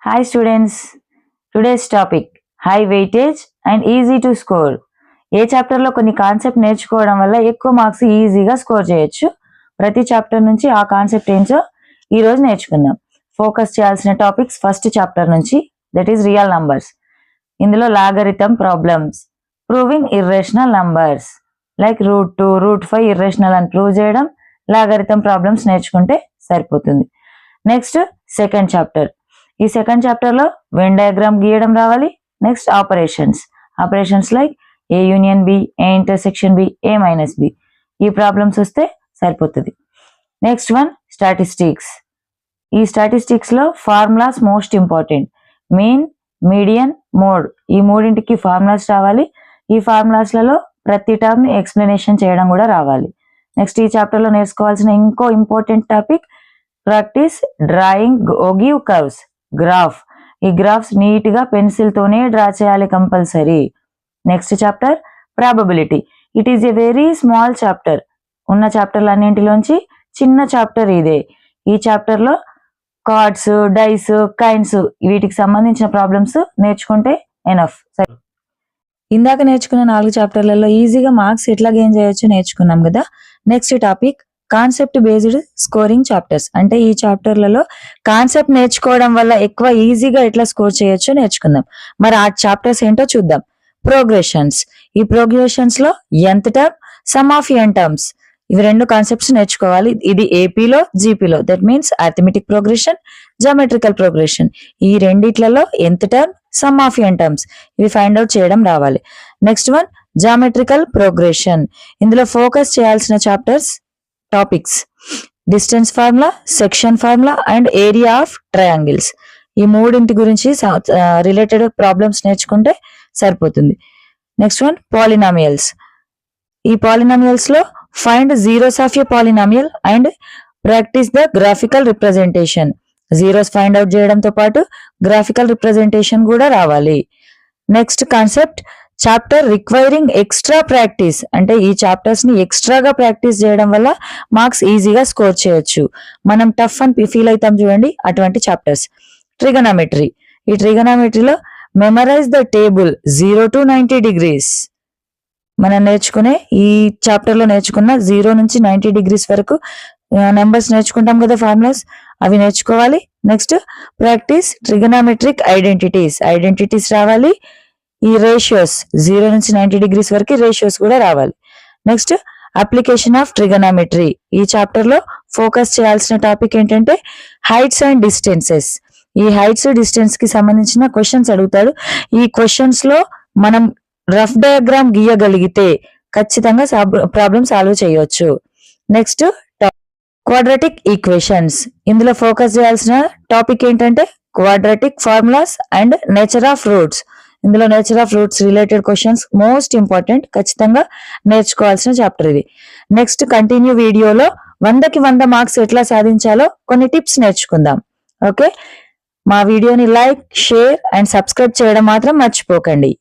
Hi students, today's topic high weightage and easy to score. ఏ చాప్టర్లో కొన్ని concept నేర్చుకోవడం వల్ల ఎక్కువ మార్క్స్ ఈజీగా స్కోర్ చేయొచ్చు. ప్రతి చాప్టర్ నుంచి ఆ కాన్సెప్ట్ ఏంటో ఈరోజు నేర్చుకుందాం. ఫోకస్ చేయాల్సిన టాపిక్స్ ఫస్ట్ చాప్టర్ నుంచి, దట్ ఈస్ రియల్ నంబర్స్. ఇందులో logarithm problems, proving irrational numbers like √2, √5 irrational అని ప్రూవ్ చేయడం, లాగరిథం ప్రాబ్లమ్స్ నేర్చుకుంటే సరిపోతుంది. Next second chapter. ఈ సెకండ్ చాప్టర్ లో వెన్ డయాగ్రామ్ గీయడం రావాలి. Next operations like A union B, A intersection B, A minus B, ఈ ప్రాబ్లమ్స్ వస్తే సరిపోతుంది. Next one statistics. ఈ స్టాటిస్టిక్స్ లో formulas most important. Mean, median, mode, ఈ మూడింటికి ఫార్ములాస్ రావాలి. ఈ ఫార్ములాస్లలో ప్రతి టర్మ్ ఎక్స్ప్లెనేషన్ చేయడం కూడా రావాలి. నెక్స్ట్ ఈ చాప్టర్ లో నేర్చుకోవాల్సిన ఇంకో important topic practice drawing ogive curves, graph. ఈ గ్రాఫ్స్ నీట్ గా పెన్సిల్ తోనే డ్రా చేయాలి compulsory. Next chapter probability. It is a very small chapter. ఉన్న చాప్టర్లు అన్నింటిలోంచి చిన్న చాప్టర్ ఇదే. ఈ చాప్టర్ లో కార్డ్స్, డైస్, కైన్స్, వీటికి సంబంధించిన ప్రాబ్లమ్స్ నేర్చుకుంటే ఎనఫ్. ఇందాక నేర్చుకున్న 4 చాప్టర్లలో ఈజీగా మార్క్స్ ఎట్లా గెయిన్ చేయొచ్చు నేర్చుకున్నాం కదా. Next topic concept based scoring chapters. అంటే ఈ చాప్టర్లలో కాన్సెప్ట్ నేర్చుకోవడం వల్ల ఎక్కువ ఈజీగా ఎట్లా స్కోర్ చేయొచ్చో నేర్చుకుందాం. మరి ఆ చాప్టర్స్ ఏంటో చూద్దాం. ప్రోగ్రెషన్స్. ఈ ప్రోగ్రెషన్స్ లో nth term, sum of n terms, ఇవి రెండు కాన్సెప్ట్స్ నేర్చుకోవాలి. ఇది ఏపీలో, జీపీలో, that means arithmetic progression, geometrical progression. ఈ రెండిట్లలో nth term, sum of n terms, ఇవి ఫైండ్ అవుట్ చేయడం రావాలి. Next one geometrical progression. ఇందులో ఫోకస్ చేయాల్సిన chapters topics distance formula, section formula and area of triangles. ఈ మూడింటి గురించి రిలేటెడ్ ప్రాబ్లమ్స్ నేర్చుకుంటే సరిపోతుంది. Next one polynomials. ఈ పాలినామియల్స్ లో find zeros of a polynomial and practice the graphical representation. Zeros find out చేయడంతో పాటు గ్రాఫికల్ రిప్రజెంటేషన్ కూడా రావాలి. Next concept chapter requiring extra practice. అంటే ఈ చాప్టర్స్ ని ఎక్స్ట్రాగా ప్రాక్టీస్ చేయడం వల్ల మార్క్స్ ఈజీగా స్కోర్ చేయొచ్చు. మనం టఫ్ అని ఫీల్ అవుతాం చూడండి, అటువంటి చాప్టర్స్. ట్రిగనామెట్రీ. ఈ ట్రిగనామెట్రీలో memorise the table 0 to 90 degrees. మనం నేర్చుకునే ఈ చాప్టర్ లో నేర్చుకున్న 0 నుంచి 90 degrees వరకు నెంబర్స్ నేర్చుకుంటాం కదా, ఫార్ములాస్, అవి నేర్చుకోవాలి. నెక్స్ట్ ప్రాక్టీస్ ట్రిగనామెట్రిక్ ఐడెంటిటీస్ రావాలి. ఈ రేషియోస్ 0 నుంచి 90 degrees వరకు రేషియోస్ కూడా రావాలి. Next application of trigonometry. ఈ చాప్టర్ లో ఫోకస్ చేయాల్సిన టాపిక్ ఏంటంటే హైట్స్ అండ్ డిస్టెన్సెస్. ఈ హైట్స్, డిస్టెన్స్ కి సంబంధించిన క్వశ్చన్స్ అడుగుతాడు. ఈ క్వశ్చన్స్ లో మనం రఫ్ డయాగ్రామ్ గీయగలిగితే ఖచ్చితంగా ప్రాబ్లమ్ సాల్వ్ చేయొచ్చు. Next quadratic equations. ఇందులో ఫోకస్ చేయాల్సిన టాపిక్ ఏంటంటే quadratic formulas and nature of roots. ఇందులో nature of roots related questions most important, ఖచ్చితంగా నేర్చుకోవాల్సిన చాప్టర్ ఇది. నెక్స్ట్ కంటిన్యూ వీడియోలో 100కి 100 మార్క్స్ ఎట్లా సాధించాలో కొన్ని టిప్స్ నేర్చుకుందాం. ఓకే, మా వీడియోని లైక్, షేర్ అండ్ సబ్స్క్రైబ్ చేయడం మాత్రం మర్చిపోకండి.